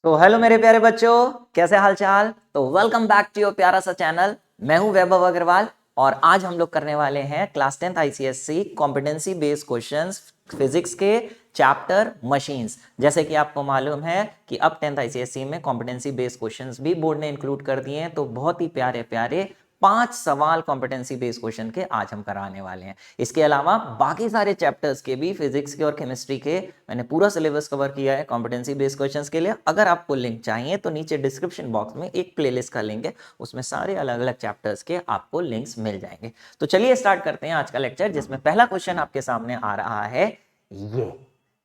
तो हेलो मेरे प्यारे बच्चों, कैसे हाल चाल। तो वेलकम बैक टू योर प्यारा सा चैनल। मैं हूं वैभव अग्रवाल और आज हम लोग करने वाले हैं class 10th ICSC competency based questions physics के चैप्टर मशीन्स। जैसे कि आपको मालूम है कि अब 10th आईसीएससी में कॉम्पिटेंसी बेस्ड क्वेश्चंस भी बोर्ड ने इंक्लूड कर दिए हैं। तो बहुत ही प्यारे प्यारे 5 सवाल कॉम्पिटेंसी बेस्ड क्वेश्चन के आज हम कराने वाले हैं। इसके अलावा बाकी सारे चैप्टर्स के भी, फिजिक्स के और केमिस्ट्री के, मैंने पूरा सिलेबस कवर किया है कॉम्पिटेंसी बेस्ड क्वेश्चंस के लिए। अगर आपको लिंक चाहिए तो नीचे डिस्क्रिप्शन बॉक्स में एक प्लेलिस्ट का लिंक है, उसमें सारे अलग अलग चैप्टर्स के आपको लिंक्स मिल जाएंगे। तो चलिए स्टार्ट करते हैं आज का लेक्चर, जिसमें पहला क्वेश्चन आपके सामने आ रहा है। ये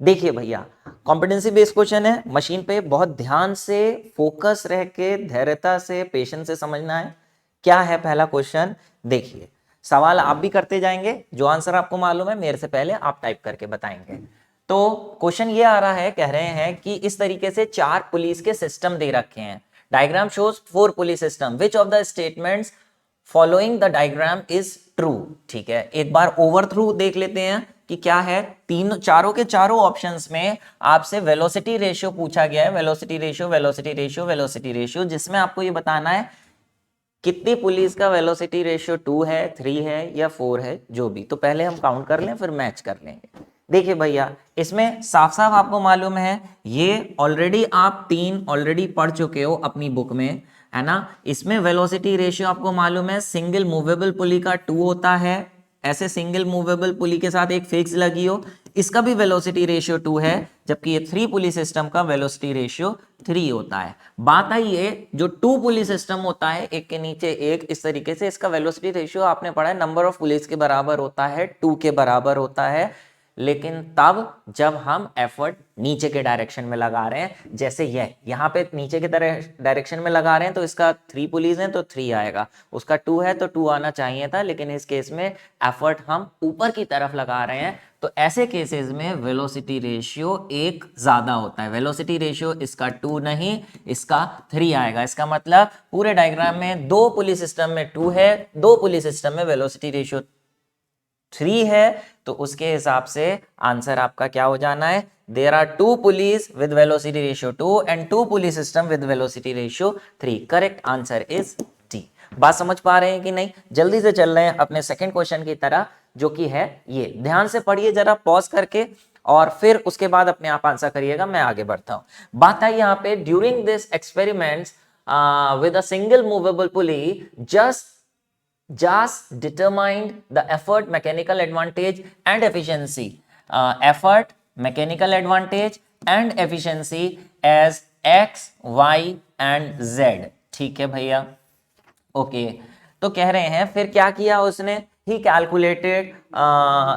देखिए भैया, कॉम्पिटेंसी बेस्ड क्वेश्चन है, मशीन पे बहुत ध्यान से फोकस रह के धैर्यता से पेशेंस से समझना है। क्या है पहला क्वेश्चन, देखिए। सवाल आप भी करते जाएंगे, जो आंसर आपको मालूम है मेरे से पहले आप टाइप करके बताएंगे। तो क्वेश्चन ये आ रहा है, कह रहे हैं कि इस तरीके से 4 पुलिस के सिस्टम दे रखे हैं। Diagram shows 4 police system, which of the statements following the diagram is true. ठीक है, एक बार ओवरथ्रू देख लेते हैं कि क्या है। तीनों चारों के चारों ऑप्शंस में आपसे वेलोसिटी रेशियो पूछा गया है। Velocity ratio, velocity ratio, velocity ratio, जिसमें आपको ये बताना है कितनी पुलिस का वेलोसिटी रेशियो 2 है, 3 है या 4 है, जो भी। तो पहले हम काउंट कर लें, फिर मैच कर लेंगे। देखिए भैया, इसमें साफ साफ आपको मालूम है, ये ऑलरेडी आप 3 ऑलरेडी पढ़ चुके हो अपनी बुक में, है ना। इसमें वेलोसिटी रेशियो आपको मालूम है, सिंगल मूवेबल पुली का 2 होता है। ऐसे सिंगल मूवेबल पुली के साथ एक फिक्स लगी हो, इसका भी वेलोसिटी रेशियो 2 है, जबकि ये 3 पुली सिस्टम का वेलोसिटी रेशियो 3 होता है। बात आई ये, जो 2 पुली सिस्टम होता है, एक के नीचे एक, इस तरीके से इसका वेलोसिटी रेशियो आपने पढ़ा है, नंबर ऑफ पुलिस के बराबर होता है, 2 के बराबर होता है। लेकिन तब जब हम एफर्ट नीचे के डायरेक्शन में लगा रहे हैं, जैसे ये यहाँ पे नीचे के डायरेक्शन में लगा रहे हैं, तो इसका 3 पुलिस है तो 3 आएगा, उसका 2 है तो 2 आना चाहिए था। लेकिन इस केस में एफर्ट हम ऊपर की तरफ लगा रहे हैं, तो ऐसे केसेस में वेलोसिटी रेशियो 1 ज्यादा होता है। वेलोसिटी रेशियो इसका 2 नहीं, इसका 3 आएगा। इसका मतलब पूरे डायग्राम में 2 पुलिस सिस्टम में 2 है, 2 पुलिस सिस्टम में वेलोसिटी रेशियो 3 है, तो उसके हिसाब से आंसर आपका क्या हो जाना है। There are 2 pulleys with velocity ratio 2 and 2 pulleys system with velocity ratio 3। Correct answer is D. बात समझ पा रहे हैं कि नहीं। जल्दी से चल रहे हैं अपने सेकंड क्वेश्चन की तरह, जो कि है ये। ध्यान से पढ़िए जरा पॉज करके, और फिर उसके बाद अपने आप आंसर करिएगा। मैं आगे बढ़ता हूं। बात है यहाँ पे, during this experiments with a single movable pulley, just JAS determined the effort, mechanical advantage and efficiency. Effort, mechanical advantage and efficiency as X, Y and Z. ठीक है भैया, ओके। तो कह रहे हैं फिर क्या किया उसने। He calculated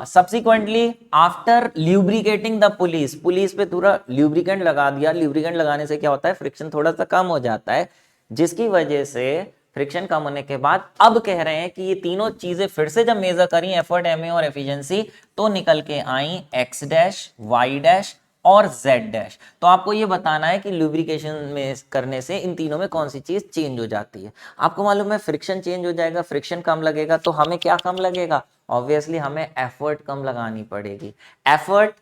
subsequently after lubricating the pulleys, pulleys पे पूरा ल्यूब्रिकेंट लगा दिया। ल्यूब्रिकेंट लगाने से क्या होता है, फ्रिक्शन थोड़ा सा कम हो जाता है, जिसकी वजह से फ्रिक्शन कम होने के बाद अब कह रहे हैं कि ये तीनों चीजें फिर से जब मेजर करी, एफर्ट, एमए और एफिशिएंसी, तो निकल के आई एक्स डैश, वाई डैश और z डैश। तो आपको ये बताना है कि लुब्रिकेशन में करने से इन तीनों में कौन सी चीज चेंज हो जाती है। आपको मालूम है फ्रिक्शन चेंज हो जाएगा, फ्रिक्शन कम लगेगा, तो हमें क्या कम लगेगा, ऑब्वियसली हमें एफर्ट कम लगानी पड़ेगी। एफर्ट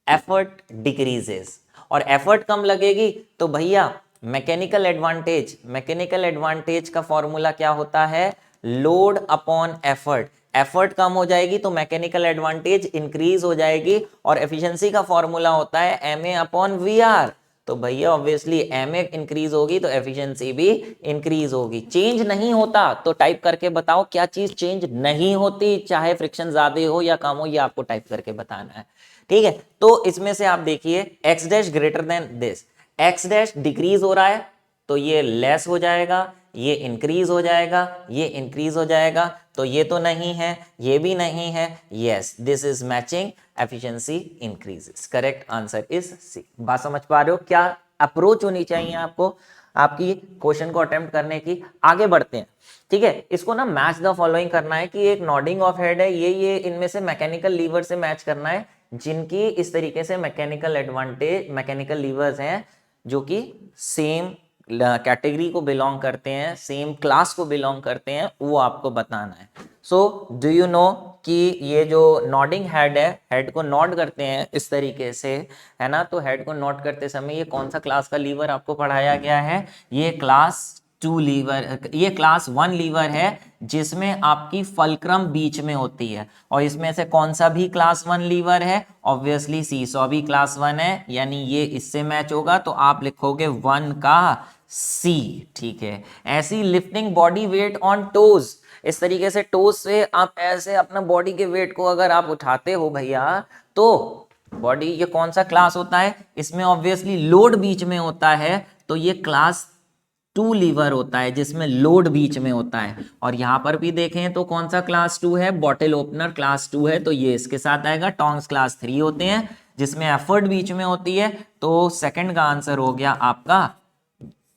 एफर्ट डिक्रीजेस, और एफर्ट कम लगेगी तो भैया मैकेनिकल एडवांटेज, मैकेनिकल एडवांटेज का फॉर्मूला क्या होता है, लोड अपॉन एफर्ट। एफर्ट कम हो जाएगी तो मैकेनिकल एडवांटेज इंक्रीज हो जाएगी, और एफिशिएंसी का फॉर्मूला होता है एमए अपॉन वी आर। तो भैया ऑब्वियसली एमए इंक्रीज होगी तो एफिशिएंसी भी इंक्रीज होगी। चेंज नहीं होता तो टाइप करके बताओ क्या चीज चेंज नहीं होती, चाहे फ्रिक्शन ज्यादा हो या कम हो, ये आपको टाइप करके बताना है। ठीक है, तो इसमें से आप देखिए x dash greater than this, x dash decrease हो रहा है तो ये लेस हो जाएगा, ये इंक्रीज हो जाएगा, ये इंक्रीज हो जाएगा, तो ये तो नहीं है, ये भी नहीं है। Yes, this is matching, efficiency increases. Correct answer is C. बात समझ पा रहे हो क्या अप्रोच होनी चाहिए आपको आपकी क्वेश्चन को अटेम्प्ट करने की। आगे बढ़ते हैं। ठीक है, इसको ना मैच द फॉलोइंग करना है कि एक नॉडिंग ऑफ हेड है, ये इनमें से मैकेनिकल लीवर से मैच करना है, जिनकी इस तरीके से मैकेनिकल एडवांटेज, मैकेनिकल लीवर्स हैं जो कि सेम कैटेगरी को बिलोंग करते हैं, सेम क्लास को बिलोंग करते हैं, वो आपको बताना है। सो डू यू नो कि ये जो नॉडिंग हेड है, हेड को नॉड करते हैं इस तरीके से, है ना, तो हेड को नॉड करते समय ये कौन सा क्लास का लीवर आपको पढ़ाया गया है? ये क्लास 2 लीवर, ये क्लास 1 लीवर है जिसमें आपकी फल्क्रम बीच में होती है। और इसमें से कौन सा भी क्लास 1 लीवर है? ऑब्वियसली सीसॉ भी क्लास 1 है, यानी ये इससे मैच होगा, तो आप लिखोगे 1 का सी। ठीक है। ऐसी lifting body weight on toes, इस तरीके से टोज से आप ऐसे अपना बॉडी के वेट को अगर आप उठाते हो भैया, तो बॉडी, ये कौन सा क्लास होता है? इसमें ऑब्वियसली लोड बीच में होता है, तो ये क्लास 2 लीवर होता है जिसमें लोड बीच में होता है। और यहां पर भी देखें तो कौन सा क्लास 2 है? बॉटल ओपनर क्लास 2 है, तो ये इसके साथ आएगा। टोंग्स क्लास 3 होते हैं जिसमें एफर्ट बीच में होती है, तो सेकंड का आंसर हो गया आपका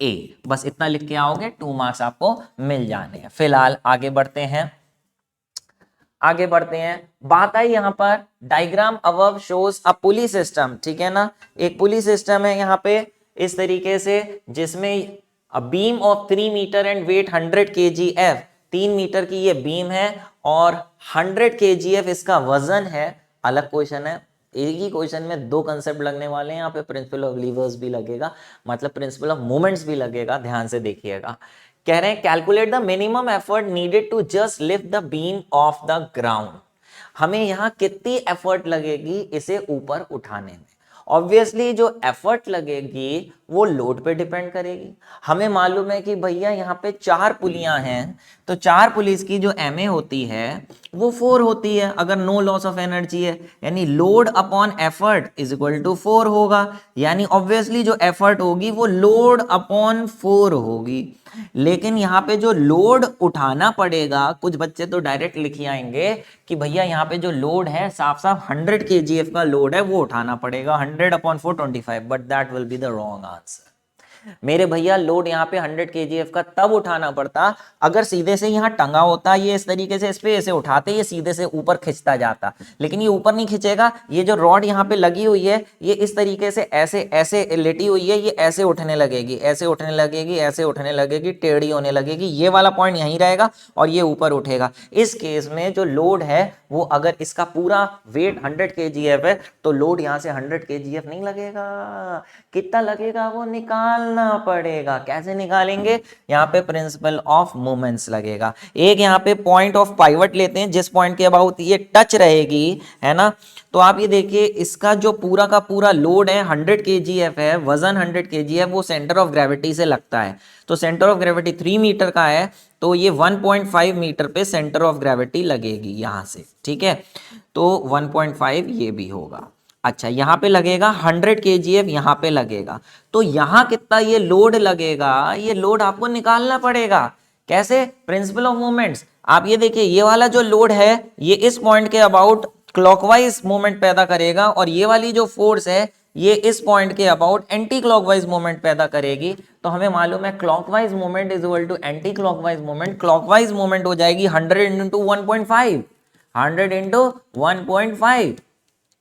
ए। बस इतना लिख के आओगे, 2 मार्क्स आपको मिल जाने हैं। फिलहाल आगे बढ़ते हैं, आगे बढ़ते हैं। बात आई यहाँ पर डायग्राम अबव शोज अ पुली सिस्टम, ठीक है ना, एक पुली सिस्टम है यहाँ पे इस तरीके से, जिसमें a beam of 3 metre and weight 100 kgf, 3 metre की ये बीम है और 100 kgf इसका वजन है। अलग क्वेश्चन है, एक ही क्वेश्चन में 2 कंसेप्ट लगने वाले हैं। यहाँ पे प्रिंसिपल ऑफ लीवर्स भी लगेगा, मतलब प्रिंसिपल ऑफ मोमेंट्स भी लगेगा, ध्यान से देखिएगा। कह रहे हैं calculate the minimum effort needed to just lift the beam off the ground. हमें यहाँ कितनी एफर्ट लगेगी इसे ऊपर उठाने में? ऑब्वियसली जो एफर्ट लगेगी वो लोड पे डिपेंड करेगी। हमें मालूम है कि भैया यहाँ पे 4 पुलियां हैं, तो 4 पुलिस की जो एमए होती है वो 4 होती है अगर नो लॉस ऑफ एनर्जी है, यानी load upon effort is equal to 4 होगा। यानी ऑब्वियसली जो एफर्ट होगी वो लोड अपॉन 4 होगी। लेकिन यहाँ पे जो लोड उठाना पड़ेगा, कुछ बच्चे तो डायरेक्ट लिख आएंगे कि भैया यहाँ पे जो लोड है साफ साफ 100 kgf का लोड है, वो उठाना पड़ेगा 100 upon 425, but that will be the wrong answer. मेरे भैया लोड यहाँ पे 100 kgf का तब उठाना पड़ता अगर सीधे से यहाँ टंगा होता, ये इस तरीके से इस पे ऐसे उठाते, ये सीधे से ऊपर खिंचता जाता। लेकिन ये ऊपर नहीं खिंचेगा, ये जो रॉड यहाँ पे लगी हुई है ये इस तरीके से ऐसे ऐसे लेटी हुई है, ये ऐसे उठने लगेगी, ऐसे उठने लगेगी, ऐसे उठने लगेगी, टेढ़ी होने लगेगी, ये वाला पॉइंट यहीं रहेगा और ये ऊपर उठेगा। इस केस में जो लोड है वो, अगर इसका पूरा वेट 100 kgf है तो लोड यहाँ से 100 kgf नहीं लगेगा। कितना लगेगा वो निकालना पड़ेगा। कैसे निकालेंगे? यहाँ पे प्रिंसिपल ऑफ मोमेंट्स लगेगा। एक यहाँ पे पॉइंट ऑफ पाइवट लेते हैं, जिस पॉइंट के अबाउट ये टच रहेगी, है ना, तो आप ये देखिए इसका जो पूरा का पूरा लोड है 100 kgf है, वजन 100 kgf, वो सेंटर ऑफ ग्रेविटी से लगता है। तो सेंटर ऑफ ग्रेविटी 3 मीटर का है, तो ये 1.5 मीटर पे सेंटर ऑफ ग्रेविटी लगेगी यहां से, ठीक है। तो 1.5 ये भी होगा। अच्छा, यहाँ पे लगेगा 100 kgf, यहाँ पे लगेगा, तो यहाँ कितना ये लोड लगेगा, ये लोड आपको निकालना पड़ेगा। कैसे? Principle of moments. आप ये देखिए, ये वाला जो लोड है ये इस पॉइंट के अबाउट क्लॉकवाइज मोमेंट पैदा करेगा, और ये वाली जो फोर्स है ये इस पॉइंट के अबाउट एंटी क्लॉकवाइज मोमेंट पैदा करेगी। तो हमें मालूम है clockwise moment is equal to anti clockwise moment. Clockwise moment हो जाएगी 100 इंटू 1.5, 100 इंटू 1.5,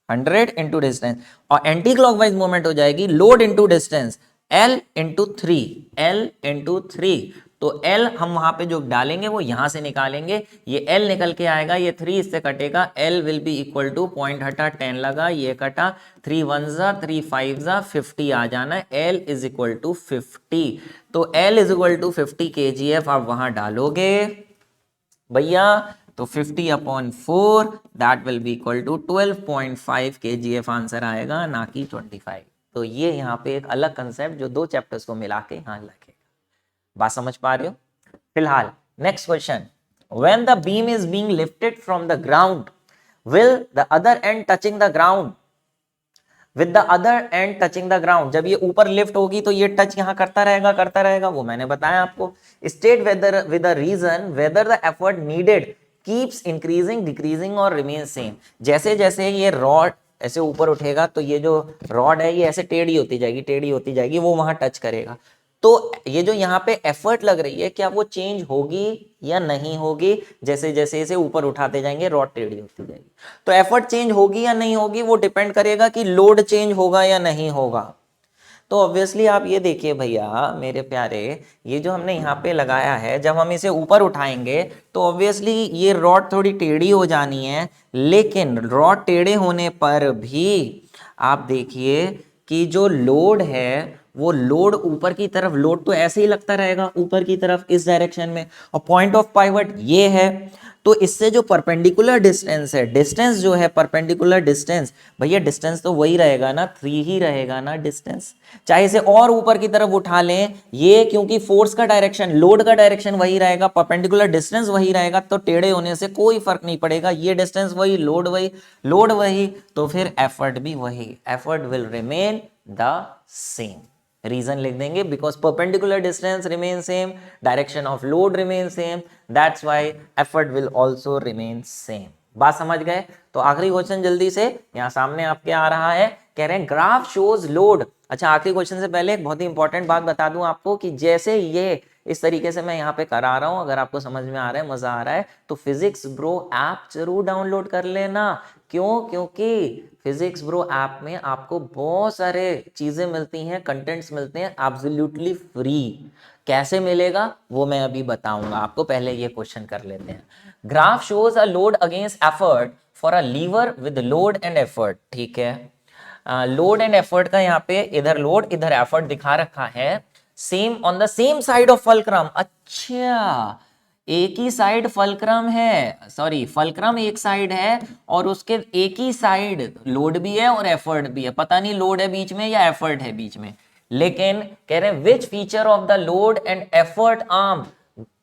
100 इंटू डिस्टेंस, और एंटी क्लॉकवाइज मोमेंट हो जाएगी load into distance, L into 3, L into 3। तो L हम वहां पे जो डालेंगे वो यहां से निकालेंगे, ये L निकल के आएगा, ये 3 इससे कटेगा, L will be equal to, point हटा 10 लगा, ये कटा, 3 1 जा 3 5 जा 50 आ जाना है, L इज इक्वल टू 50। तो L is equal to 50 kgf आप वहां डालोगे भैया, तो 50 upon 4 that will be equal to 12.5 kgf answer आएगा, ना कि 25। तो ये यहाँ पे एक अलग कंसेप्ट जो 2 चैप्टर्स को मिला के यहाँ लगेगा। बात समझ पा रहे हो? फिलहाल next question, when the beam is being lifted from the ground will the other and touching the ground, with the other and touching the ground. जब ये ऊपर लिफ्ट होगी तो ये टच यहाँ करता रहेगा, वो मैंने बताया आपको। State whether with the reason whether the effort needed keeps increasing, decreasing और रिमेन सेम। जैसे जैसे ये रॉड ऐसे ऊपर उठेगा तो ये जो रॉड है ये ऐसे टेढ़ी होती जाएगी, वो वहां टच करेगा। तो ये जो यहाँ पे एफर्ट लग रही है, क्या वो चेंज होगी या नहीं होगी? जैसे जैसे इसे ऊपर उठाते जाएंगे रॉड टेढ़ी होती जाएगी। तो एफर्ट चेंज होगी या नहीं होगी वो डिपेंड करेगा कि लोड चेंज होगा या नहीं होगा। तो ऑब्वियसली आप ये देखिए भैया मेरे प्यारे, ये जो हमने यहाँ पे लगाया है, जब हम इसे ऊपर उठाएंगे तो ऑब्वियसली ये रॉड थोड़ी टेढ़ी हो जानी है, लेकिन रॉड टेढ़े होने पर भी आप देखिए कि जो लोड है वो लोड ऊपर की तरफ, लोड तो ऐसे ही लगता रहेगा ऊपर की तरफ इस डायरेक्शन में, और पॉइंट ऑफ पाइवट ये है। तो इससे जो परपेंडिकुलर डिस्टेंस है, डिस्टेंस जो है परपेंडिकुलर डिस्टेंस, भैया डिस्टेंस तो वही रहेगा ना, 3 ही रहेगा ना डिस्टेंस। चाहे इसे और ऊपर की तरफ उठा लें, ये क्योंकि फोर्स का डायरेक्शन, लोड का डायरेक्शन वही रहेगा, परपेंडिकुलर डिस्टेंस वही रहेगा, तो टेढ़े होने से कोई फर्क नहीं पड़ेगा। ये डिस्टेंस वही, लोड वही, लोड वही, तो फिर एफर्ट भी वही, effort will remain the same. Reason लिख देंगे, because perpendicular distance remain same, direction of load remain same, that's why effort will also remain same. बात समझ गए? तो आखिरी क्वेश्चन जल्दी से यहाँ सामने आपके आ रहा है, कह रहे हैं ग्राफ शोज लोड। अच्छा, आखिरी क्वेश्चन से पहले एक बहुत ही इंपॉर्टेंट बात बता दूं आपको कि जैसे ये इस तरीके से मैं यहाँ पे करा रहा हूँ, अगर आपको समझ में आ रहा है, मजा आ रहा है, तो फिजिक्स ब्रो ऐप जरूर डाउनलोड कर लेना। क्यों? क्योंकि फिजिक्स ब्रो ऐप में आपको बहुत सारे चीजें मिलती हैं, कंटेंट्स मिलते हैं एब्सोल्युटली फ्री। कैसे मिलेगा वो मैं अभी बताऊंगा आपको, पहले ये क्वेश्चन कर लेते हैं। Graph shows a load against effort for a lever with load and effort. ठीक है, लोड एंड एफर्ट का यहाँ पे इधर लोड इधर एफर्ट दिखा रखा है, same on the same side of fulcrum. अच्छा, एक ही साइड फलक्रम है, सॉरी फलक्रम एक साइड है और उसके एक ही साइड लोड भी है और एफर्ट भी है। पता नहीं लोड है बीच में या एफर्ट है बीच में, लेकिन कह रहे हैं which feature of the load and effort arm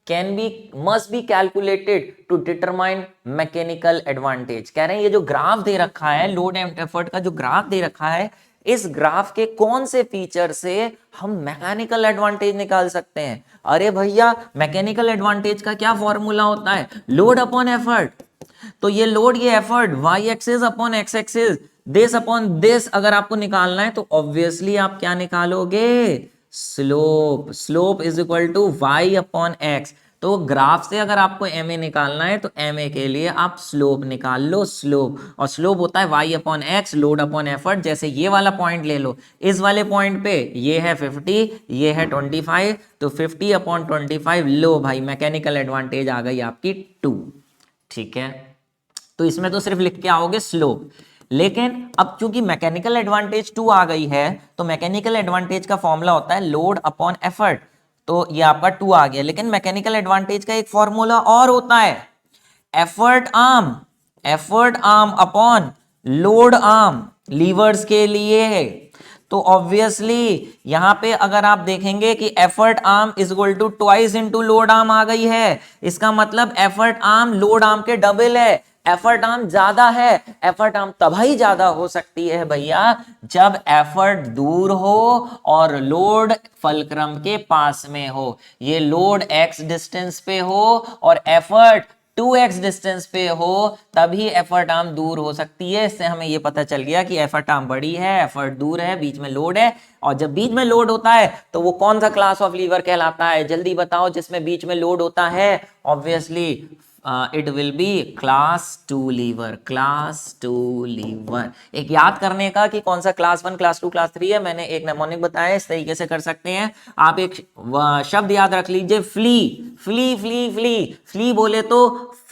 can be must be calculated to determine mechanical advantage. कह रहे हैं ये जो ग्राफ दे रखा है, लोड एंड एफर्ट का जो ग्राफ दे रखा है, इस ग्राफ के कौन से फीचर से हम मैकेनिकल एडवांटेज निकाल सकते हैं। अरे भैया, मैकेनिकल एडवांटेज का क्या फॉर्मूला होता है? Load upon effort. तो ये लोड, ये effort, y axis upon x axis, this upon this अगर आपको निकालना है तो ऑब्वियसली आप क्या निकालोगे? Slope. Slope is equal to y upon x. तो ग्राफ से अगर आपको एम ए निकालना है तो एम ए के लिए आप स्लोप निकाल लो, स्लोप, और स्लोप होता है y upon x, load upon effort. जैसे ये वाला पॉइंट ले लो, इस वाले पॉइंट पे ये है 50, ये है 25, तो 50 अपॉन 25, लो भाई मैकेनिकल एडवांटेज आ गई आपकी 2। ठीक है, तो इसमें तो सिर्फ लिख के आओगे स्लोप, लेकिन अब चूंकि मैकेनिकल एडवांटेज 2 आ गई है, तो मैकेनिकल एडवांटेज का फॉर्मूला होता है लोड अपॉन एफर्ट। तो ये आपका 2 आ गया, लेकिन मैकेनिकल एडवांटेज का एक फॉर्मूला और होता है, effort arm, effort arm upon load arm, levers के लिए है। तो ऑब्वियसली यहां पे अगर आप देखेंगे कि effort arm is equal to twice into load arm आ गई है, इसका मतलब एफर्ट आर्म लोड आर्म के डबल है, एफर्ट आर्म ज्यादा है। एफर्ट आर्म तभी ज्यादा हो सकती है भैया जब एफर्ट दूर हो और लोड फलक्रम के पास में हो। ये लोड x डिस्टेंस पे हो और एफर्ट 2x डिस्टेंस पे हो, तभी एफर्ट आर्म दूर हो सकती है। इससे हमें यह पता चल गया कि एफर्ट आर्म बड़ी है, एफर्ट दूर है, बीच में लोड है। और जब बीच में लोड होता है तो वो कौन सा क्लास ऑफ लीवर कहलाता है? जल्दी बताओ, जिसमें बीच में लोड होता है। Obviously it will be class 2 lever, class 2 lever. एक याद करने का कि कौन सा क्लास 1, क्लास 2, क्लास 3 है, मैंने एक नेमोनिक बताया, इस तरीके से कर सकते हैं आप। एक शब्द याद रख लीजिए, flea. Flea flea flea flea बोले तो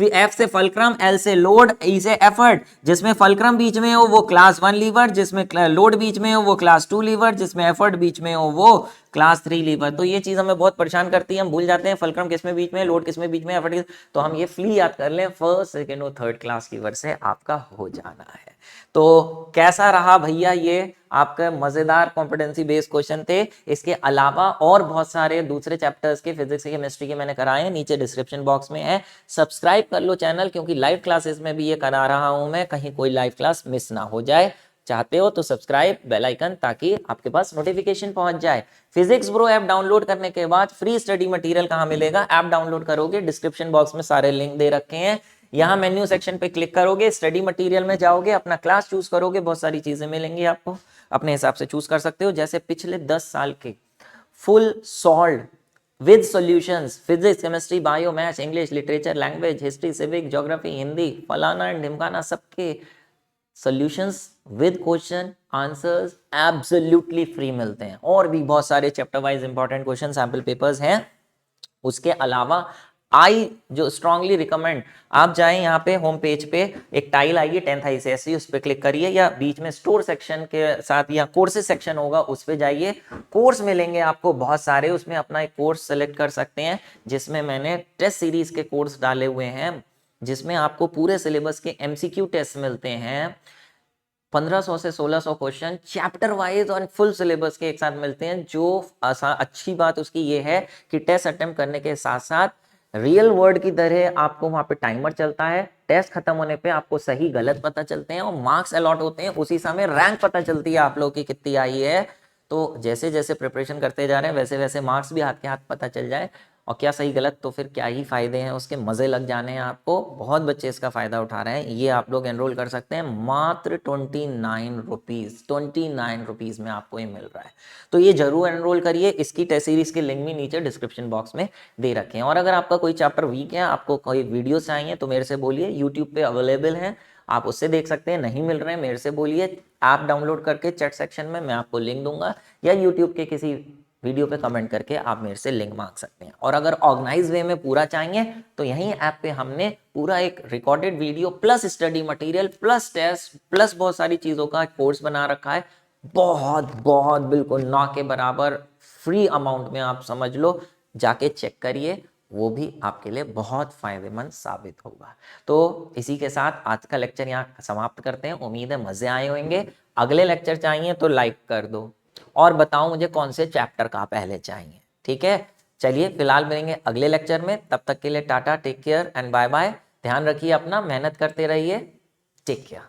एफ से फलक्रम, एल से लोड, ई से एफर्ट। जिसमें फलक्रम बीच में हो वो क्लास 1 लीवर, जिसमें लोड बीच में हो वो क्लास 2 लीवर, जिसमें एफर्ट बीच में हो वो क्लास 3 लीवर। तो ये चीज हमें बहुत परेशान करती है, हम भूल जाते हैं फलक्रम किसमें बीच में, लोड किसमें बीच में, एफर्ट किस। तो हम ये फ्ली याद कर लें, फर्स्ट सेकंड और थर्ड क्लास लीवर से आपका हो जाना है। तो कैसा रहा भैया ये आपका मजेदार कॉम्पिटेंसी बेस्ड क्वेश्चन थे। इसके अलावा और बहुत सारे दूसरे चैप्टर्स के, फिजिक्स के, केमिस्ट्री के मैंने कराए हैं, नीचे डिस्क्रिप्शन बॉक्स में है। सब्सक्राइब कर लो चैनल, क्योंकि लाइव क्लासेस में भी ये करा रहा हूं मैं, कहीं कोई लाइव क्लास मिस ना हो जाए। चाहते हो तो सब्सक्राइब, बेल आइकन, ताकि आपके पास नोटिफिकेशन पहुंच जाए। फिजिक्स ब्रो ऐप डाउनलोड करने के बाद फ्री स्टडी मटेरियल कहां मिलेगा? ऐप डाउनलोड करोगे, डिस्क्रिप्शन बॉक्स में सारे लिंक दे रखे हैं, यहाँ मेन्यू सेक्शन पे क्लिक करोगे, स्टडी मटेरियल में जाओगे, अपना क्लास चूज करोगे, बहुत सारी चीजें मिलेंगी आपको, अपने हिसाब से चूज कर सकते हो। जैसे पिछले 10 साल के full solve with solutions, physics, chemistry, bio, maths, English, literature, language, history, civic, geography, Hindi, फलाना एंड ढिमकाना, सबके solutions with question answers absolutely free मिलते हैं, और भी बहुत सारे chapter wise important question sample papers हैं। उसके अलावा आई जो स्ट्रांगली रिकमेंड, आप जाएं यहाँ पे होम पेज पे, एक टाइल आइए 10th ICSE, उस पर क्लिक करिए, या बीच में स्टोर सेक्शन के साथ या कोर्सेज सेक्शन होगा उस पे जाइए, कोर्स मिलेंगे आपको बहुत सारे, उसमें अपना एक कोर्स सेलेक्ट कर सकते हैं, जिसमें मैंने टेस्ट सीरीज के कोर्स डाले हुए हैं, जिसमें आपको पूरे सिलेबस के MCQ टेस्ट मिलते हैं, 1500 से 1600 क्वेश्चन चैप्टर वाइज और फुल सिलेबस के एक साथ मिलते हैं। जो अच्छी बात उसकी ये है कि टेस्ट अटेम्प्ट करने के साथ साथ रियल वर्ल्ड की तरह आपको वहां पे टाइमर चलता है, टेस्ट खत्म होने पे आपको सही गलत पता चलते हैं और मार्क्स अलॉट होते हैं, उसी समय रैंक पता चलती है आप लोग की कितनी आई है। तो जैसे जैसे प्रिपरेशन करते जा रहे हैं वैसे वैसे मार्क्स भी हाथ के हाथ पता चल जाए, और क्या सही गलत तो फिर क्या ही फायदे हैं उसके, मजे लग जाने हैं आपको। बहुत बच्चे इसका फायदा उठा रहे हैं, ये आप लोग एनरोल कर सकते हैं मात्र 29 रुपीज, 29 रुपीज में आपको ये मिल रहा है, तो ये जरूर एनरोल करिए। इसकी टेस्ट सीरीज के लिंक भी नीचे डिस्क्रिप्शन बॉक्स में दे रखे हैं। और अगर आपका कोई चैप्टर वीक है, आपको कोई वीडियो चाहिए तो मेरे से बोलिए, यूट्यूब पे अवेलेबल है, आप उससे देख सकते हैं। नहीं मिल रहे हैं मेरे से बोलिए, ऐप डाउनलोड करके चैट सेक्शन में मैं आपको लिंक दूंगा, या यूट्यूब के किसी वीडियो पे कमेंट करके आप मेरे से लिंक मांग सकते हैं। और अगर ऑर्गेनाइज वे में पूरा चाहिए तो यहीं ऐप पे हमने पूरा एक recorded video plus study material plus test plus बहुत सारी चीज़ों का कोर्स बना रखा है, बहुत बहुत बिल्कुल ना के बराबर फ्री अमाउंट में, आप समझ लो, जाके चेक करिए, वो भी आपके लिए बहुत फायदेमंद साबित होगा। तो इसी के साथ आज का लेक्चर यहाँ समाप्त करते हैं, उम्मीद है मजे आए होंगे। अगले लेक्चर चाहिए तो लाइक कर दो और बताओ मुझे कौन से चैप्टर का पहले चाहिए, ठीक है। चलिए फिलहाल मिलेंगे अगले लेक्चर में, तब तक के लिए tata, take care and bye bye. ध्यान रखिए अपना, मेहनत करते रहिए, टेक केयर।